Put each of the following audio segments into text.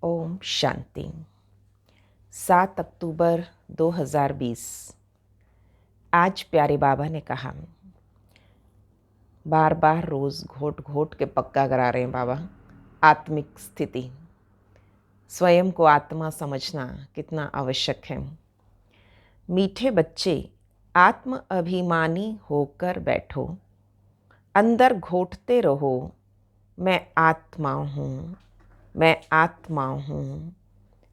ओम शांति। 7 अक्टूबर 2020। आज प्यारे बाबा ने कहा, बार बार रोज़ घोट घोट के पक्का करा रहे हैं बाबा, आत्मिक स्थिति, स्वयं को आत्मा समझना कितना आवश्यक है। मीठे बच्चे, आत्म अभिमानी होकर बैठो, अंदर घोटते रहो, मैं आत्मा हूँ, मैं आत्मा हूँ।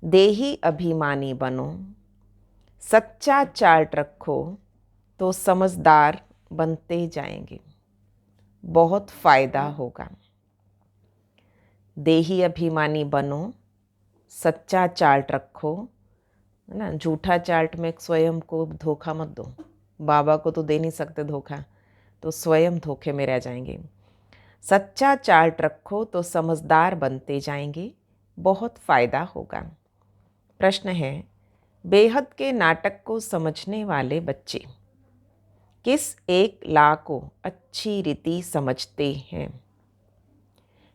देही अभिमानी बनो, सच्चा चार्ट रखो तो समझदार बनते जाएंगे, बहुत फायदा होगा। देही अभिमानी बनो, सच्चा चार्ट रखो, है ना। झूठा चार्ट में स्वयं को धोखा मत दो, बाबा को तो दे नहीं सकते धोखा, तो स्वयं धोखे में रह जाएंगे। सच्चा चार्ट रखो तो समझदार बनते जाएंगे, बहुत फायदा होगा। प्रश्न है, बेहद के नाटक को समझने वाले बच्चे किस एक ला को अच्छी रीति समझते हैं?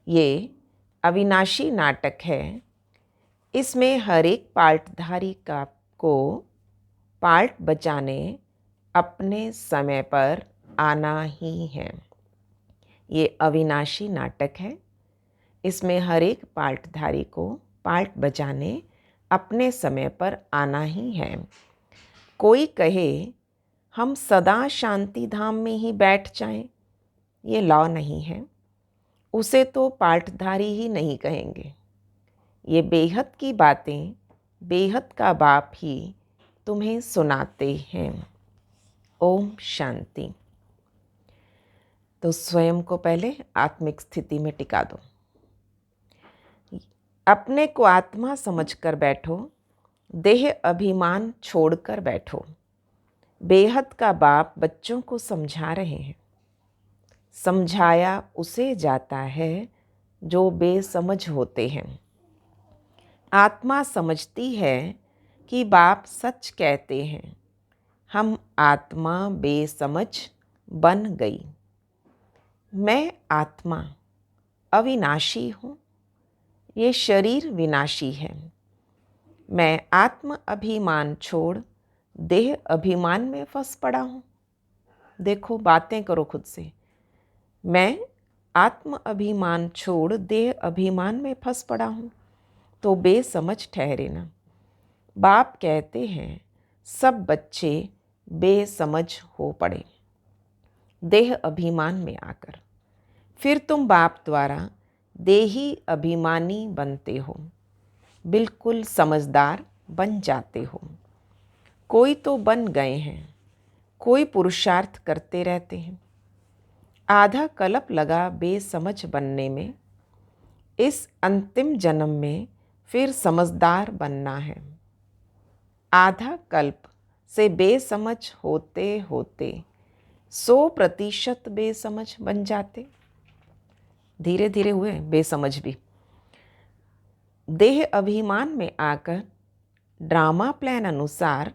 ये अविनाशी नाटक है। इसमें हर एक पार्टधारी को पार्ट बजाने अपने समय पर आना ही है। ये अविनाशी नाटक है। इसमें हर एक पार्टधारी को पार्ट बजाने अपने समय पर आना ही है। कोई कहे हम सदा शांति धाम में ही बैठ जाएं, ये लॉ नहीं है। उसे तो पार्टधारी ही नहीं कहेंगे। ये बेहद की बातें बेहद का बाप ही तुम्हें सुनाते हैं। ओम शांति। तो स्वयं को पहले आत्मिक स्थिति में टिका दो। अपने को आत्मा समझकर बैठो, देह अभिमान छोड़कर बैठो। बेहद का बाप बच्चों को समझा रहे हैं। समझाया उसे जाता है जो बेसमझ होते हैं। आत्मा समझती है कि बाप सच कहते हैं। हम आत्मा बेसमझ बन गई। मैं आत्मा अविनाशी हूँ, ये शरीर विनाशी है। मैं आत्म अभिमान छोड़ देह अभिमान में फंस पड़ा हूँ। देखो, बातें करो खुद से। मैं आत्म अभिमान छोड़ देह अभिमान में फंस पड़ा हूँ, तो बेसमझ ठहरे ना। बाप कहते हैं सब बच्चे बेसमझ हो पड़े देह अभिमान में आकर। फिर तुम बाप द्वारा देही अभिमानी बनते हो, बिल्कुल समझदार बन जाते हो। कोई तो बन गए हैं, कोई पुरुषार्थ करते रहते हैं। आधा कल्प लगा बेसमझ बनने में। इस अंतिम जन्म में फिर समझदार बनना है। आधा कल्प से बेसमझ होते होते 100% बेसमझ बन जाते। धीरे धीरे हुए बेसमझ भी। देह अभिमान में आकर ड्रामा प्लान अनुसार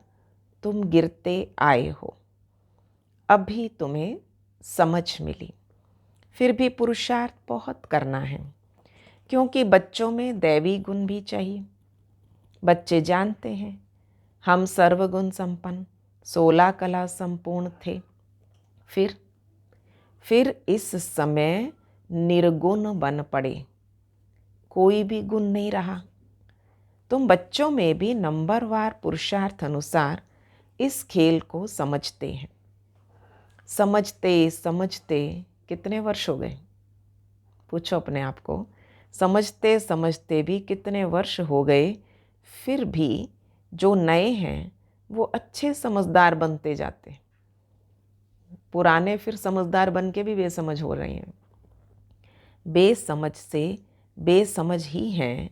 तुम गिरते आए हो। अभी तुम्हें समझ मिली। फिर भी पुरुषार्थ बहुत करना है, क्योंकि बच्चों में दैवी गुण भी चाहिए। बच्चे जानते हैं हम सर्वगुण संपन्न 16 कला संपूर्ण थे। फिर इस समय निर्गुण बन पड़े, कोई भी गुण नहीं रहा। तुम बच्चों में भी नंबरवार पुरुषार्थ अनुसार इस खेल को समझते हैं। समझते समझते कितने वर्ष हो गए? पूछो अपने आप को। समझते समझते भी कितने वर्ष हो गए? फिर भी जो नए हैं वो अच्छे समझदार बनते जाते, पुराने फिर समझदार बन के भी बेसमझ हो रहे हैं। बेसमझ से बेसमझ ही हैं।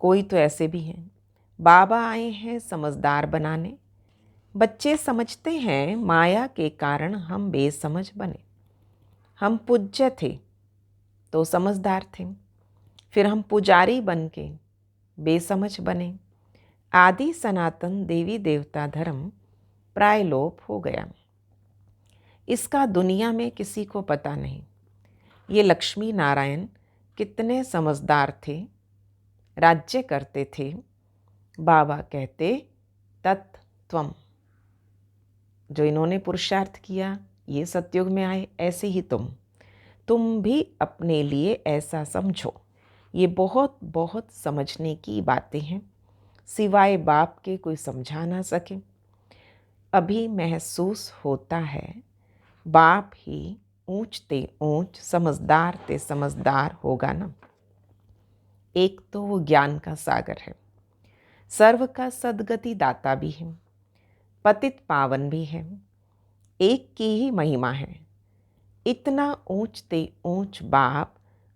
कोई तो ऐसे भी हैं। बाबा आए हैं समझदार बनाने। बच्चे समझते हैं माया के कारण हम बेसमझ बने। हम पूज्य थे तो समझदार थे, फिर हम पुजारी बन के बेसमझ बने। आदि सनातन देवी देवता धर्म प्राय लोप हो गया। इसका दुनिया में किसी को पता नहीं। ये लक्ष्मी नारायण कितने समझदार थे। राज्य करते थे, बाबा कहते तत्त्वम। जो इन्होंने पुरुषार्थ किया, ये सतयुग में आए, ऐसे ही तुम भी अपने लिए ऐसा समझो। ये बहुत बहुत समझने की बातें हैं, सिवाय बाप के कोई समझा ना सके। अभी महसूस होता है बाप ही ऊंचते ऊंच, समझदार ते समझदार होगा ना। एक तो वो ज्ञान का सागर है, सर्व का सद्गति दाता भी है, पतित पावन भी है। एक की ही महिमा है, इतना ऊंचते ऊंच बाप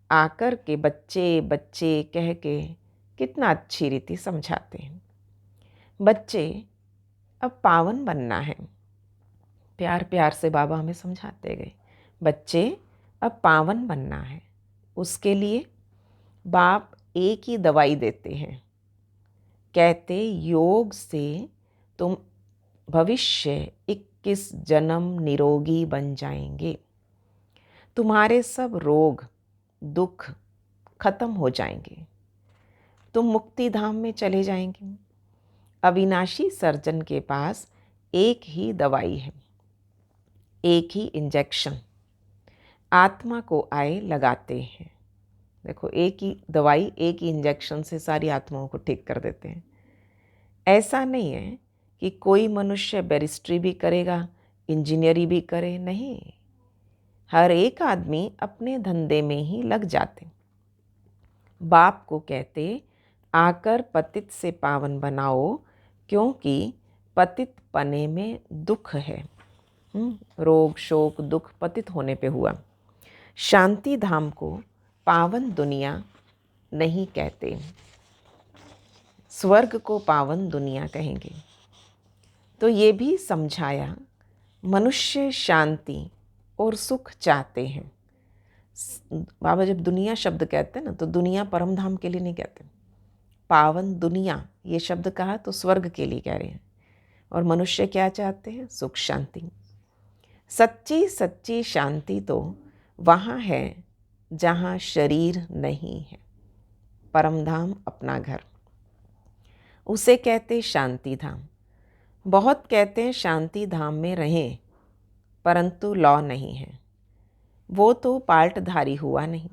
आकर के बच्चे बच्चे कह के कितना अच्छी रीति समझाते हैं। बच्चे अब पावन बनना है, प्यार प्यार से बाबा हमें समझाते गए। बच्चे अब पावन बनना है, उसके लिए बाप एक ही दवाई देते हैं। कहते योग से तुम भविष्य 21 जन्म निरोगी बन जाएंगे। तुम्हारे सब रोग दुख खत्म हो जाएंगे, तुम मुक्ति धाम में चले जाएंगे। अविनाशी सर्जन के पास एक ही दवाई है, एक ही इंजेक्शन। आत्मा को आए लगाते हैं। देखो, एक ही दवाई एक ही इंजेक्शन से सारी आत्माओं को ठीक कर देते हैं। ऐसा नहीं है कि कोई मनुष्य बैरिस्ट्री भी करेगा, इंजीनियरी भी करे, नहीं। हर एक आदमी अपने धंधे में ही लग जाते। बाप को कहते आकर पतित से पावन बनाओ, क्योंकि पतित पने में दुख है। रोग शोक दुख पतित होने पे हुआ। शांति धाम को पावन दुनिया नहीं कहते, स्वर्ग को पावन दुनिया कहेंगे। तो ये भी समझाया मनुष्य शांति और सुख चाहते हैं। बाबा जब दुनिया शब्द कहते हैं ना, तो दुनिया परम धाम के लिए नहीं कहते। पावन दुनिया ये शब्द कहा तो स्वर्ग के लिए कह रहे हैं। और मनुष्य क्या चाहते हैं? सुख शांति। सच्ची सच्ची शांति तो वहाँ है जहाँ शरीर नहीं है। परम धाम अपना घर, उसे कहते शांति धाम। बहुत कहते हैं शांति धाम में रहें, परंतु लॉ नहीं है। वो तो पार्टधारी हुआ नहीं।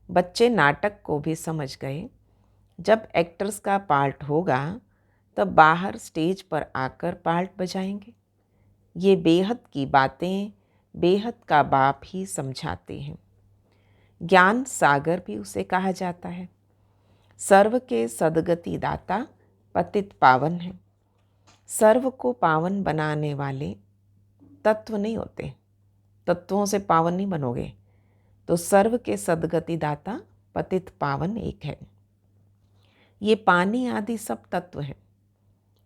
बच्चे नाटक को भी समझ गए। जब एक्टर्स का पार्ट होगा तब बाहर स्टेज पर आकर पार्ट बजाएंगे। ये बेहद की बातें बेहद का बाप ही समझाते हैं। ज्ञान सागर भी उसे कहा जाता है। सर्व के सद्गति दाता पतित पावन है। सर्व को पावन बनाने वाले तत्व नहीं होते। तत्वों से पावन नहीं बनोगे। तो सर्व के सद्गति दाता पतित पावन एक है। ये पानी आदि सब तत्व हैं।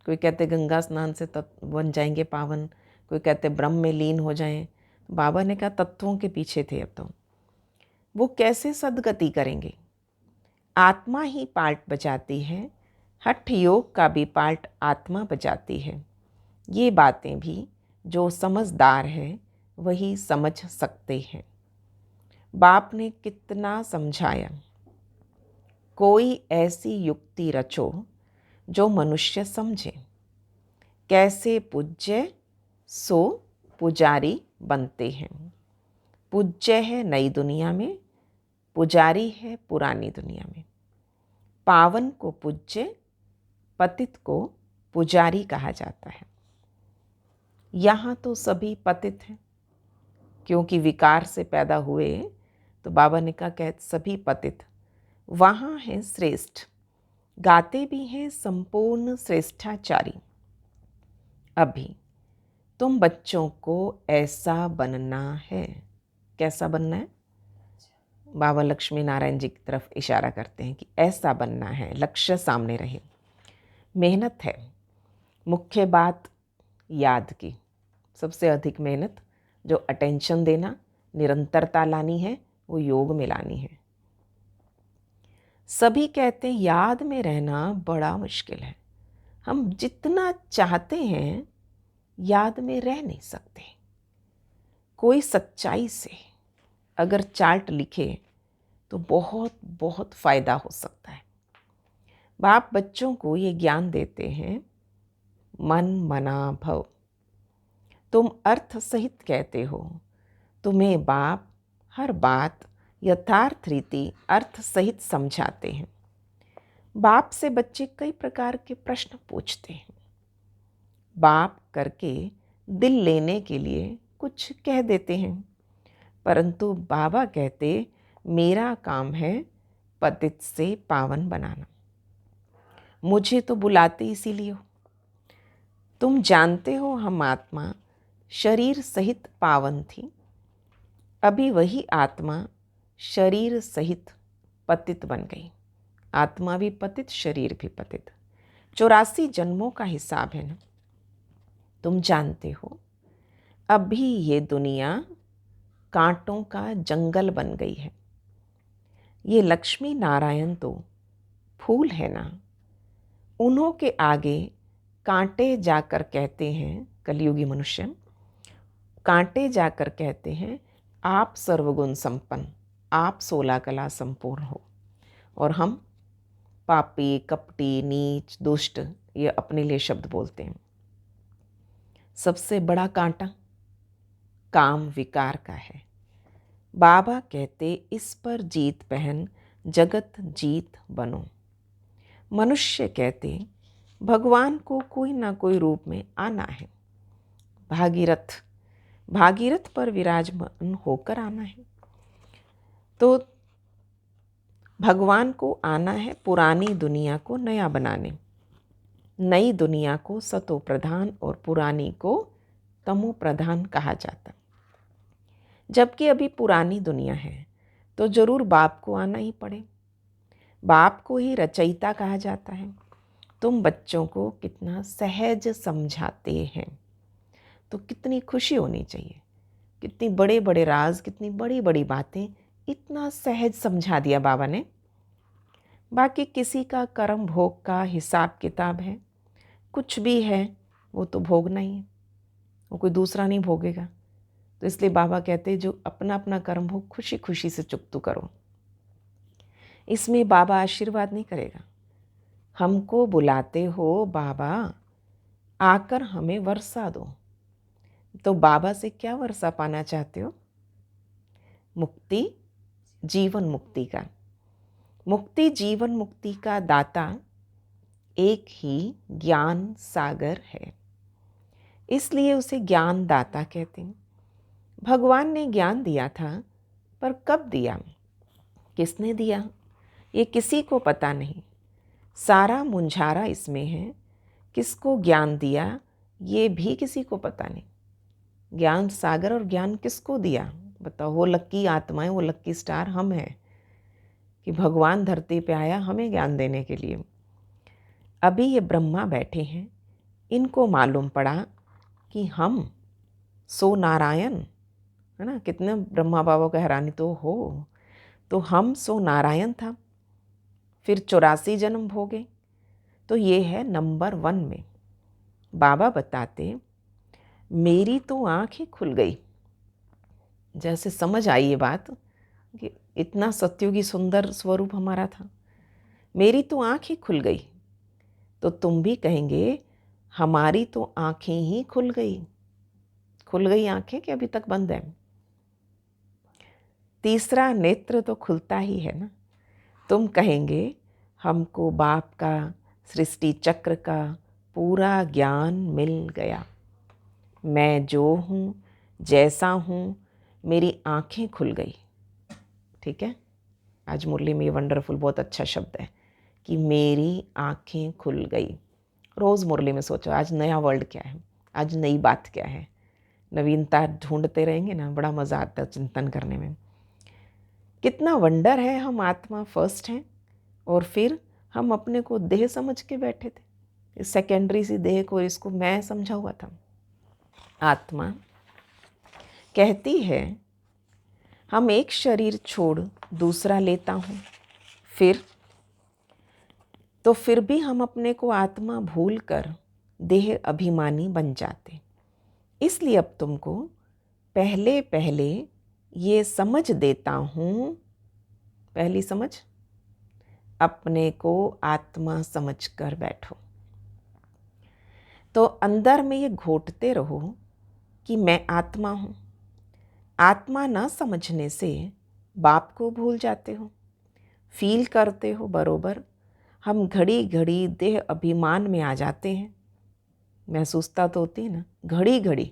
कोई कहते गंगा स्नान से तत्व बन जाएंगे पावन, कोई कहते ब्रह्म में लीन हो जाएं। बाबा ने कहा तत्वों के पीछे थे। अब तो वो कैसे सद्गति करेंगे? आत्मा ही पार्ट बजाती है। हठ योग का भी पार्ट आत्मा बजाती है। ये बातें भी जो समझदार है वही समझ सकते हैं। बाप ने कितना समझाया। कोई ऐसी युक्ति रचो जो मनुष्य समझे। कैसे पूज्य सो पुजारी बनते हैं। पूज्य है नई दुनिया में, पुजारी है पुरानी दुनिया में। पावन को पूज्य, पतित को पुजारी कहा जाता है। यहाँ तो सभी पतित हैं, क्योंकि विकार से पैदा हुए। तो बाबा ने कहा कह सभी पतित। वहाँ हैं श्रेष्ठ, गाते भी हैं संपूर्ण श्रेष्ठाचारी। अभी तुम बच्चों को ऐसा बनना है। कैसा बनना है? बाबा लक्ष्मी नारायण जी की तरफ इशारा करते हैं कि ऐसा बनना है, लक्ष्य सामने रहे। मेहनत है। मुख्य बात याद की, सबसे अधिक मेहनत जो अटेंशन देना, निरंतरता लानी है, वो योग में लानी है। सभी कहते हैं याद में रहना बड़ा मुश्किल है। हम जितना चाहते हैं याद में रह नहीं सकते। कोई सच्चाई से अगर चार्ट लिखे तो बहुत बहुत फायदा हो सकता है। बाप बच्चों को ये ज्ञान देते हैं, मन मना भव। तुम अर्थ सहित कहते हो, तुम्हें बाप हर बात यथार्थ रीति अर्थ सहित समझाते हैं। बाप से बच्चे कई प्रकार के प्रश्न पूछते हैं। बाप करके दिल लेने के लिए कुछ कह देते हैं, परंतु बाबा कहते मेरा काम है पतित से पावन बनाना। मुझे तो बुलाते इसीलिए हो। तुम जानते हो हम आत्मा शरीर सहित पावन थी, अभी वही आत्मा शरीर सहित पतित बन गई। आत्मा भी पतित, शरीर भी पतित। 84 जन्मों का हिसाब है ना। तुम जानते हो अभी ये दुनिया कांटों का जंगल बन गई है। ये लक्ष्मी नारायण तो फूल है ना, उन्हों के आगे कांटे जाकर कहते हैं, कलयुगी मनुष्य कांटे जाकर कहते हैं आप सर्वगुण संपन्न, आप 16 कला संपूर्ण हो। और हम पापी, कपटी, नीच, दुष्ट, ये अपने लिए शब्द बोलते हैं। सबसे बड़ा कांटा काम विकार का है। बाबा कहते इस पर जीत पहन जगत जीत बनो। मनुष्य कहते भगवान को कोई ना कोई रूप में आना है। भागीरथ, भागीरथ पर विराजमान होकर आना है। तो भगवान को आना है पुरानी दुनिया को नया बनाने, नई दुनिया को सतो प्रधान और पुरानी को तमो प्रधान कहा जाता। जबकि अभी पुरानी दुनिया है तो जरूर बाप को आना ही पड़े। बाप को ही रचयिता कहा जाता है। तुम बच्चों को कितना सहज समझाते हैं, तो कितनी खुशी होनी चाहिए। कितनी बड़े बड़े राज, कितनी बड़ी बड़ी बातें इतना सहज समझा दिया बाबा ने। बाकी किसी का कर्म भोग का हिसाब किताब है, कुछ भी है वो तो भोगना ही है, वो कोई दूसरा नहीं भोगेगा। तो इसलिए बाबा कहते जो अपना अपना कर्म भोग खुशी खुशी से चुकतू करो। इसमें बाबा आशीर्वाद नहीं करेगा। हमको बुलाते हो बाबा, आकर हमें वर्षा दो। तो बाबा से क्या वर्षा पाना चाहते हो? मुक्ति, जीवन मुक्ति का। मुक्ति जीवन मुक्ति का दाता एक ही ज्ञान सागर है, इसलिए उसे ज्ञान दाता कहते हैं। भगवान ने ज्ञान दिया था, पर कब दिया, किसने दिया, ये किसी को पता नहीं। सारा मुंझारा इसमें है, किसको ज्ञान दिया ये भी किसी को पता नहीं। ज्ञान सागर और ज्ञान किसको दिया बताओ? वो लक्की आत्माएं, वो लक्की स्टार हम हैं कि भगवान धरती पे आया हमें ज्ञान देने के लिए। अभी ये ब्रह्मा बैठे हैं, इनको मालूम पड़ा कि हम सो नारायण है ना। कितने ब्रह्मा बाबा का हैरानी तो हो। तो हम सो नारायण था, फिर 84 जन्म भोगे। तो ये है नंबर 1 में। बाबा बताते मेरी तो आँख ही खुल गई। जैसे समझ आई ये बात कि इतना सत्युगी सुंदर स्वरूप हमारा था। मेरी तो आँख ही खुल गई। तो तुम भी कहेंगे हमारी तो आँखें ही खुल गई। खुल गई आँखें कि अभी तक बंद है? तीसरा नेत्र तो खुलता ही है ना। तुम कहेंगे हमको बाप का सृष्टि चक्र का पूरा ज्ञान मिल गया। मैं जो हूँ, जैसा हूँ, मेरी आँखें खुल गई। ठीक है, आज मुरली में ये वंडरफुल बहुत अच्छा शब्द है कि मेरी आँखें खुल गई। रोज़ मुरली में सोचो आज नया वर्ल्ड क्या है, आज नई बात क्या है। नवीनता ढूंढते रहेंगे ना, बड़ा मज़ा आता है चिंतन करने में। कितना वंडर है, हम आत्मा फर्स्ट हैं और फिर हम अपने को देह समझ के बैठे थे। इस सेकेंडरी सी देह को, इसको मैं समझा हुआ था। आत्मा कहती है हम एक शरीर छोड़ दूसरा लेता हूँ, फिर भी हम अपने को आत्मा भूल कर देह अभिमानी बन जाते। इसलिए अब तुमको पहले पहले ये समझ देता हूँ। पहली समझ, अपने को आत्मा समझकर बैठो। तो अंदर में ये घोटते रहो कि मैं आत्मा हूँ। आत्मा न समझने से बाप को भूल जाते हो, फील करते हो बरोबर। हम घड़ी घड़ी देह अभिमान में आ जाते हैं। महसूसता तो होती है ना, घड़ी घड़ी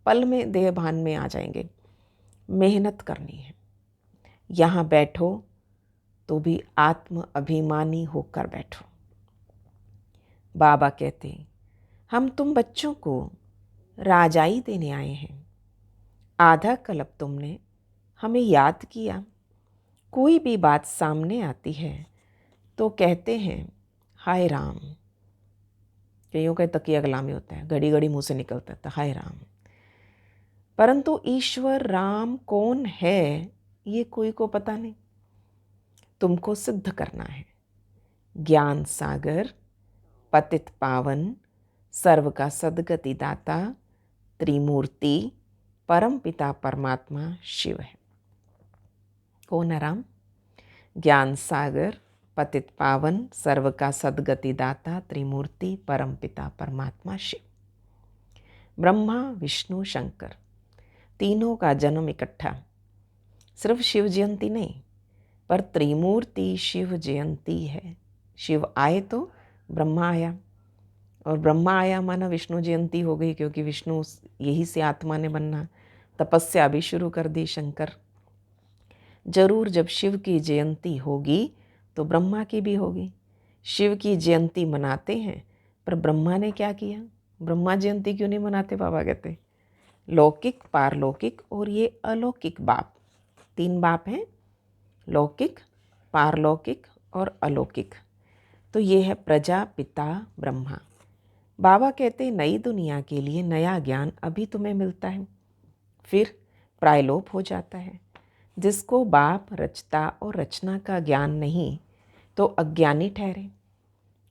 पल में देह भान में आ जाएंगे। मेहनत करनी है। यहाँ बैठो तो भी आत्म अभिमानी होकर बैठो। बाबा कहते हैं, हम तुम बच्चों को राजाई देने आए हैं। आधा कल्प तुमने हमें याद किया। कोई भी बात सामने आती है तो कहते हैं हाय राम। कईयों का तकिया गुलामी होता है, घड़ी घड़ी मुंह से निकलता है हाय राम। परंतु ईश्वर राम कौन है ये कोई को पता नहीं। तुमको सिद्ध करना है। ज्ञान सागर, पतित पावन, सर्व का सद्गति दाता, त्रिमूर्ति, परम पिता परमात्मा शिव है। कौन है राम? ज्ञान सागर, पतित पावन, सर्व का सद्गति दाता, त्रिमूर्ति, परम पिता परमात्मा शिव। ब्रह्मा विष्णु शंकर तीनों का जन्म इकट्ठा। सिर्फ शिव जयंती नहीं, पर त्रिमूर्ति शिव जयंती है। शिव आए तो ब्रह्मा आया, और ब्रह्मा आया माना विष्णु जयंती हो गई, क्योंकि विष्णु यही से आत्मा ने बनना। तपस्या भी शुरू कर दी शंकर। जरूर जब शिव की जयंती होगी तो ब्रह्मा की भी होगी। शिव की जयंती मनाते हैं, पर ब्रह्मा ने क्या किया? ब्रह्मा जयंती क्यों नहीं मनाते? बाबा कहते लौकिक, पारलौकिक और ये अलौकिक बाप। 3 बाप हैं, लौकिक, पारलौकिक और अलौकिक। तो ये है प्रजापिता ब्रह्मा। बाबा कहते नई दुनिया के लिए नया ज्ञान अभी तुम्हें मिलता है, फिर प्रायलोप हो जाता है। जिसको बाप रचता और रचना का ज्ञान नहीं तो अज्ञानी ठहरे।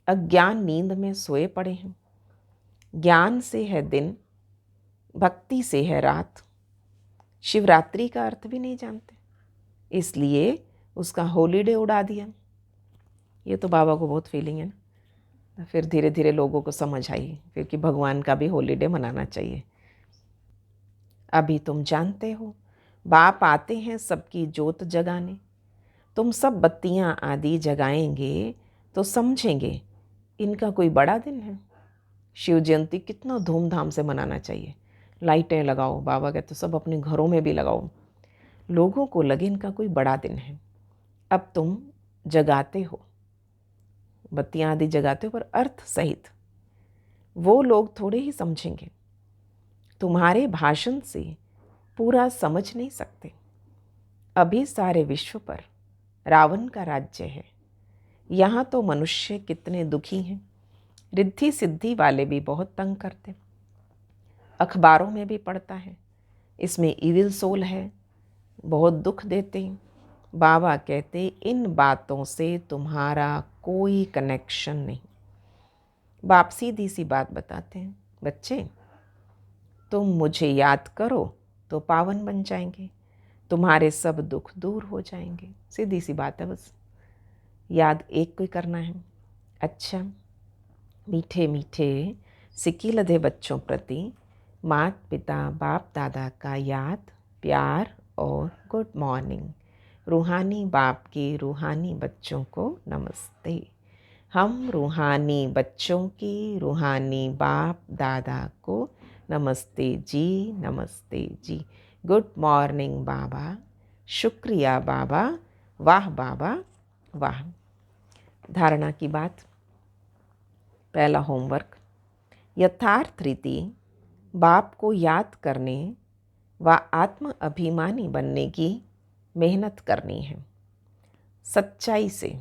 अज्ञान नींद में सोए पड़े हैं। ज्ञान से है दिन, भक्ति से है रात। शिवरात्रि का अर्थ भी नहीं जानते, इसलिए उसका हॉलीडे उड़ा दिया। ये तो बाबा को बहुत फीलिंग है ना। फिर धीरे धीरे लोगों को समझ आई फिर कि भगवान का भी हॉलीडे मनाना चाहिए। अभी तुम जानते हो बाप आते हैं सबकी जोत जगाने। तुम सब बत्तियां आदि जगाएंगे तो समझेंगे इनका कोई बड़ा दिन है। शिव जयंती कितना धूमधाम से मनाना चाहिए। लाइटें लगाओ, बाबा कहते सब अपने घरों में भी लगाओ। लोगों को लगे इनका कोई बड़ा दिन है। अब तुम जगाते हो, बत्तियां आदि जगाते हो, पर अर्थ सहित। वो लोग थोड़े ही समझेंगे। तुम्हारे भाषण से पूरा समझ नहीं सकते। अभी सारे विश्व पर रावण का राज्य है। यहाँ तो मनुष्य कितने दुखी हैं। रिद्धि सिद्धि वाले भी बहुत तंग करते। अखबारों में भी पढ़ता है इसमें इविल सोल है, बहुत दुख देते हैं। बाबा कहते इन बातों से तुम्हारा कोई कनेक्शन नहीं। बाप सीधी सी बात बताते हैं, बच्चे तुम मुझे याद करो तो पावन बन जाएंगे, तुम्हारे सब दुख दूर हो जाएंगे। सीधी सी बात है, बस याद एक को ही करना है। अच्छा, मीठे मीठे सिक्की लदे बच्चों प्रति माता पिता बाप दादा का याद, प्यार और गुड मॉर्निंग। रूहानी बाप के रूहानी बच्चों को नमस्ते। हम रूहानी बच्चों की रूहानी बाप दादा को नमस्ते जी, नमस्ते जी। गुड मॉर्निंग बाबा, शुक्रिया बाबा, वाह बाबा वाह। धारणा की बात। पहला होमवर्क, यथार्थ रीति बाप को याद करने व आत्म अभिमानी बनने की मेहनत करनी है। सच्चाई से,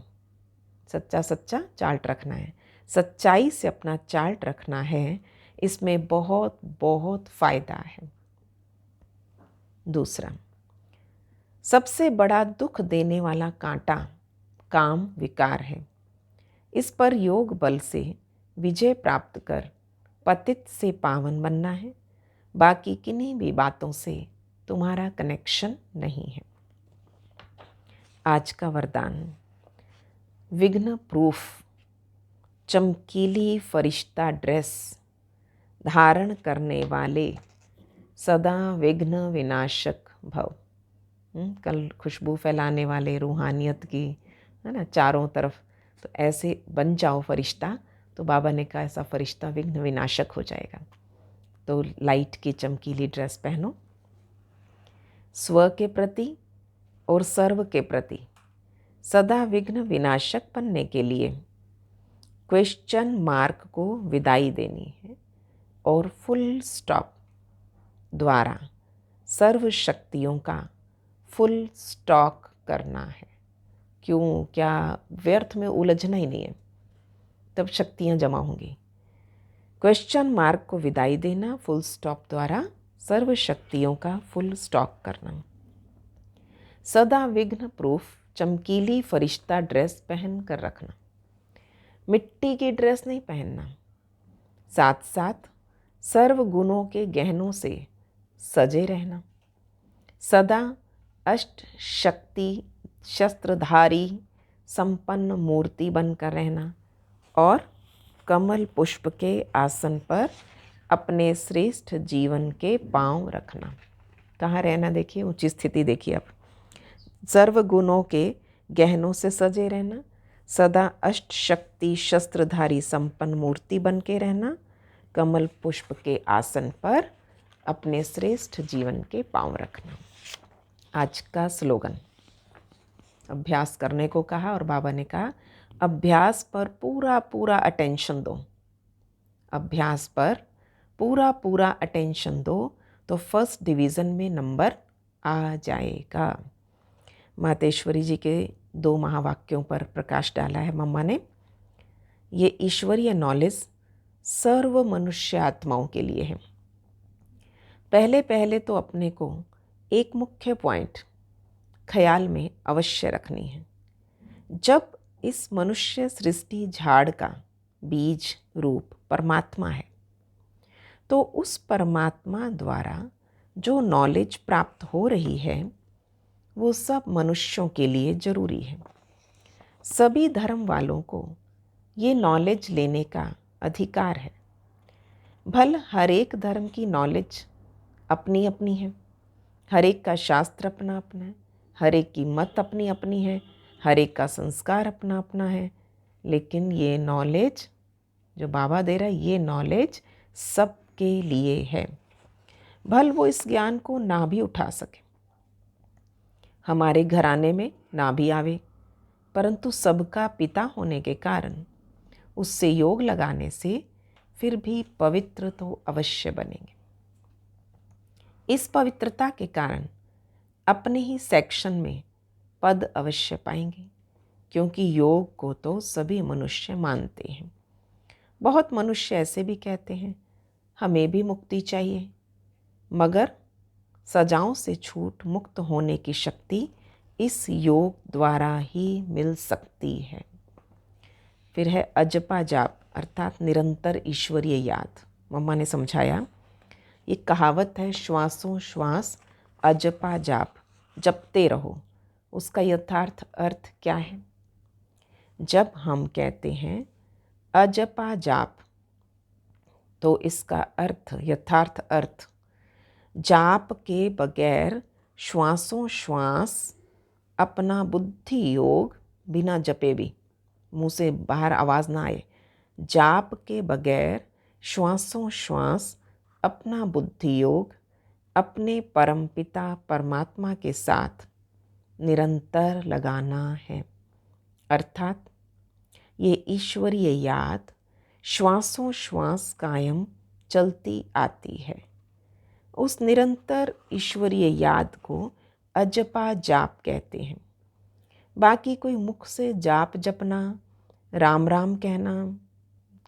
सच्चा सच्चा चार्ट रखना है। सच्चाई से अपना चार्ट रखना है, इसमें बहुत बहुत फायदा है। दूसरा, सबसे बड़ा दुख देने वाला कांटा काम विकार है। इस पर योग बल से विजय प्राप्त कर पतित से पावन बनना है। बाकी किन्हीं भी बातों से तुम्हारा कनेक्शन नहीं है। आज का वरदान, विघ्न प्रूफ चमकीली फरिश्ता ड्रेस धारण करने वाले सदा विघ्न विनाशक भव। कल खुशबू फैलाने वाले रूहानियत की, है ना, चारों तरफ। तो ऐसे बन जाओ फरिश्ता। तो बाबा ने कहा ऐसा फरिश्ता विघ्न विनाशक हो जाएगा। तो लाइट की चमकीली ड्रेस पहनो। स्व के प्रति और सर्व के प्रति सदा विघ्न विनाशक बनने के लिए क्वेश्चन मार्क को विदाई देनी है और फुल स्टॉप द्वारा सर्व शक्तियों का फुल स्टॉक करना है। क्यों, क्या व्यर्थ में उलझना ही नहीं है, तब शक्तियाँ जमा होंगी। क्वेश्चन मार्क को विदाई देना, फुल स्टॉप द्वारा सर्व शक्तियों का फुल स्टॉक करना। सदा विघ्न प्रूफ चमकीली फरिश्ता ड्रेस पहन कर रखना। मिट्टी की ड्रेस नहीं पहनना। साथ साथ सर्व गुणों के गहनों से सजे रहना। सदा अष्ट शक्ति शस्त्रधारी संपन्न मूर्ति बनकर रहना और कमल पुष्प के आसन पर अपने श्रेष्ठ जीवन के पांव रखना। कहाँ रहना, देखिए ऊंची स्थिति देखिए आप। सर्व गुणों के गहनों से सजे रहना, सदा अष्ट शक्ति शस्त्रधारी संपन्न मूर्ति बन के रहना, कमल पुष्प के आसन पर अपने श्रेष्ठ जीवन के पांव रखना। आज का स्लोगन, अभ्यास करने को कहा और बाबा ने कहा अभ्यास पर पूरा पूरा अटेंशन दो। अभ्यास पर पूरा पूरा अटेंशन दो तो फर्स्ट डिवीज़न में नंबर आ जाएगा। मातेश्वरी जी के 2 महावाक्यों पर प्रकाश डाला है मम्मा ने। ये ईश्वरीय नॉलेज सर्व मनुष्य आत्माओं के लिए है। पहले पहले तो अपने को एक मुख्य पॉइंट ख्याल में अवश्य रखनी है। जब इस मनुष्य सृष्टि झाड़ का बीज रूप परमात्मा है, तो उस परमात्मा द्वारा जो नॉलेज प्राप्त हो रही है वो सब मनुष्यों के लिए ज़रूरी है। सभी धर्म वालों को ये नॉलेज लेने का अधिकार है। भल हर एक धर्म की नॉलेज अपनी अपनी है, हर एक का शास्त्र अपना अपना है, हर एक की मत अपनी अपनी है, हर एक का संस्कार अपना अपना है, लेकिन ये नॉलेज जो बाबा दे रहा है, ये नॉलेज सबके लिए है। भल वो इस ज्ञान को ना भी उठा सके, हमारे घराने में ना भी आवे, परंतु सबका पिता होने के कारण उससे योग लगाने से फिर भी पवित्र तो अवश्य बनेंगे। इस पवित्रता के कारण अपने ही सेक्शन में पद अवश्य पाएंगे, क्योंकि योग को तो सभी मनुष्य मानते हैं। बहुत मनुष्य ऐसे भी कहते हैं हमें भी मुक्ति चाहिए, मगर सजाओं से छूट मुक्त होने की शक्ति इस योग द्वारा ही मिल सकती है। फिर है अजपा जाप अर्थात निरंतर ईश्वरीय याद। मम्मा ने समझाया, ये कहावत है श्वासों श्वास अजपा जाप, जपते रहो। उसका यथार्थ अर्थ क्या है? जब हम कहते हैं अजपा जाप, तो इसका अर्थ, यथार्थ अर्थ, जाप के बगैर श्वासों श्वास अपना बुद्धि योग बिना जपे भी, मुंह से बाहर आवाज़ ना आए, जाप के बगैर श्वासों श्वास अपना बुद्धि योग अपने परमपिता परमात्मा के साथ निरंतर लगाना है। अर्थात ये ईश्वरीय याद श्वासों श्वास कायम चलती आती है। उस निरंतर ईश्वरीय याद को अजपा जाप कहते हैं। बाकी कोई मुख से जाप जपना, राम राम कहना,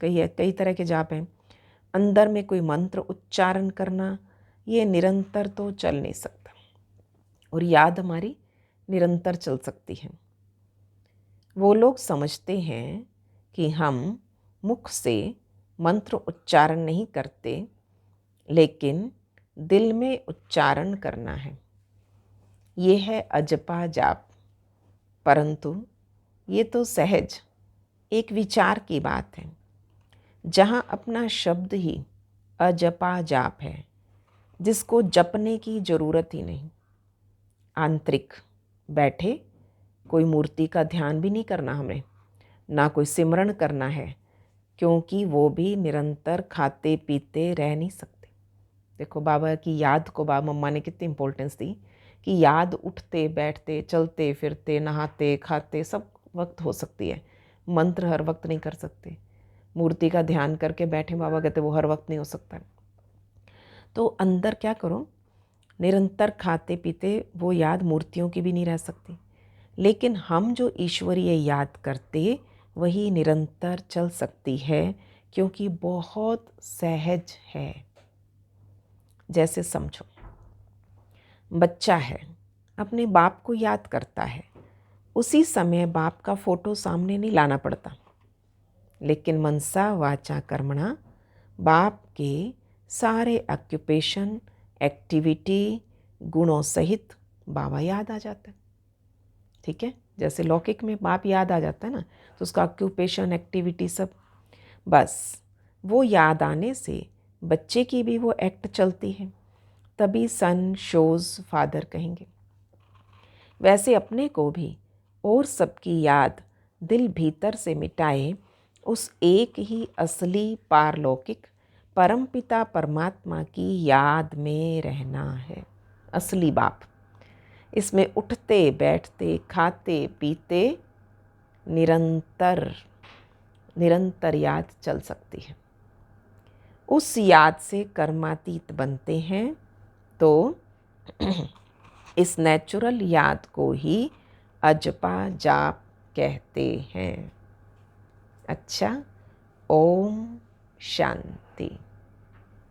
कई तरह के जाप हैं, अंदर में कोई मंत्र उच्चारण करना, ये निरंतर तो चल नहीं सकता और याद हमारी निरंतर चल सकती है। वो लोग समझते हैं कि हम मुख से मंत्र उच्चारण नहीं करते, लेकिन दिल में उच्चारण करना है। ये है अजपा जाप, परंतु ये तो सहज एक विचार की बात है, जहाँ अपना शब्द ही अजपा जाप है, जिसको जपने की ज़रूरत ही नहीं। आंतरिक बैठे, कोई मूर्ति का ध्यान भी नहीं करना हमें, ना कोई सिमरन करना है, क्योंकि वो भी निरंतर खाते पीते रह नहीं सकते। देखो बाबा की याद को बाबा मम्मा ने कितनी इम्पोर्टेंस दी कि याद उठते बैठते चलते फिरते नहाते खाते सब वक्त हो सकती है, मंत्र हर वक्त नहीं कर सकते। मूर्ति का ध्यान करके बैठे, बाबा कहते वो हर वक्त नहीं हो सकता। तो अंदर क्या करो, निरंतर खाते पीते वो याद मूर्तियों की भी नहीं रह सकती, लेकिन हम जो ईश्वरीय याद करते वही निरंतर चल सकती है, क्योंकि बहुत सहज है। जैसे समझो, बच्चा है, अपने बाप को याद करता है, उसी समय बाप का फोटो सामने नहीं लाना पड़ता, लेकिन मनसा वाचा कर्मणा बाप के सारे ऑक्यूपेशन एक्टिविटी गुणों सहित बाबा याद आ जाता है। ठीक है, जैसे लौकिक में बाप याद आ जाता है ना, तो उसका ऑक्यूपेशन एक्टिविटी सब, बस वो याद आने से बच्चे की भी वो एक्ट चलती है, तभी सन शोज फादर कहेंगे। वैसे अपने को भी और सबकी याद दिल भीतर से मिटाए उस एक ही असली पारलौकिक परमपिता परमात्मा की याद में रहना है। असली बाप, इसमें उठते बैठते खाते पीते निरंतर निरंतर याद चल सकती है। उस याद से कर्मातीत बनते हैं, तो इस नेचुरल याद को ही अजपा जाप कहते हैं। अच्छा, ओम शांति।